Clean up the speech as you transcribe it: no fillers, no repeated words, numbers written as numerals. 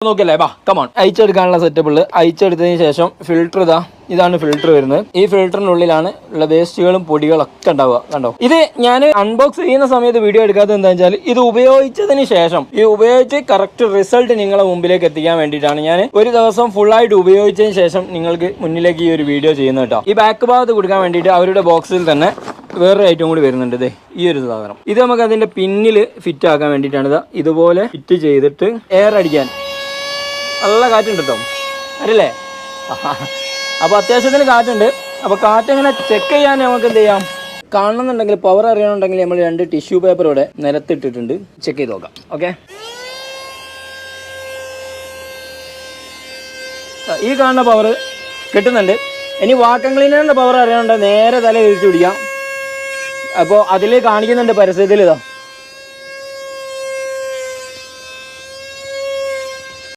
നോക്കിയല്ലേ ബാ കമോൺ. അയച്ചെടുക്കാനുള്ള സെറ്റപ്പുള്ളു. അയച്ചെടുത്തതിന് ശേഷം ഫിൽറ്റർ ഇതാണ് ഫിൽറ്റർ വരുന്നത്. ഈ ഫിൽറ്ററിനുള്ളിലാണ് ഉള്ള വേസ്റ്റുകളും പൊടികളൊക്കെ ഉണ്ടാവുക. കണ്ടോ, ഇത് ഞാൻ അൺബോക്സ് ചെയ്യുന്ന സമയത്ത് വീഡിയോ എടുക്കാത്തത് എന്താ വെച്ചാൽ ഇത് ഉപയോഗിച്ചതിന് ശേഷം ഈ ഉപയോഗിച്ച് കറക്റ്റ് റിസൾട്ട് നിങ്ങളെ മുമ്പിലേക്ക് എത്തിക്കാൻ വേണ്ടിയിട്ടാണ് ഞാൻ ഒരു ദിവസം ഫുള്ളായിട്ട് ഉപയോഗിച്ചതിന് ശേഷം നിങ്ങൾക്ക് മുന്നിലേക്ക് ഈ ഒരു വീഡിയോ ചെയ്യുന്നത് കേട്ടോ. ഈ ബാക്ക് ഭാഗത്ത് കൊടുക്കാൻ വേണ്ടിയിട്ട് അവരുടെ ബോക്സിൽ തന്നെ വേറൊരു ഐറ്റം കൂടി വരുന്നുണ്ട്. ഇതേ ഈ ഒരു സാധനം. ഇത് നമുക്ക് അതിന്റെ പിന്നിൽ ഫിറ്റ് ആക്കാൻ വേണ്ടിയിട്ടാണ് ഇതുപോലെ ഫിറ്റ് ചെയ്തിട്ട് എയർ അടിക്കാൻ നല്ല കാറ്റുണ്ട് കേട്ടോ, അറിയില്ലേ? അപ്പോൾ അത്യാവശ്യത്തിന് കാറ്റുണ്ട്. അപ്പോൾ കാറ്റ് എങ്ങനെ ചെക്ക് ചെയ്യാൻ നമുക്ക് എന്ത് ചെയ്യാം, കാണണമെന്നുണ്ടെങ്കിൽ പവർ അറിയണമെന്നുണ്ടെങ്കിൽ നമ്മൾ 2 ടിഷ്യൂ പേപ്പർ ഇവിടെ നിലത്തിട്ടിട്ടുണ്ട്. ചെക്ക് ചെയ്ത് നോക്കാം. ഓക്കെ, ഈ കാണുന്ന പവർ കിട്ടുന്നുണ്ട്. ഇനി വാക്വം ക്ലീനറിൻ്റെ പവർ അറിയണമെന്നുണ്ടെങ്കിൽ നേരെ തല തിരിച്ചു പിടിക്കാം. അപ്പോൾ അതിൽ കാണിക്കുന്നുണ്ട് പരസ്യത്തിൽ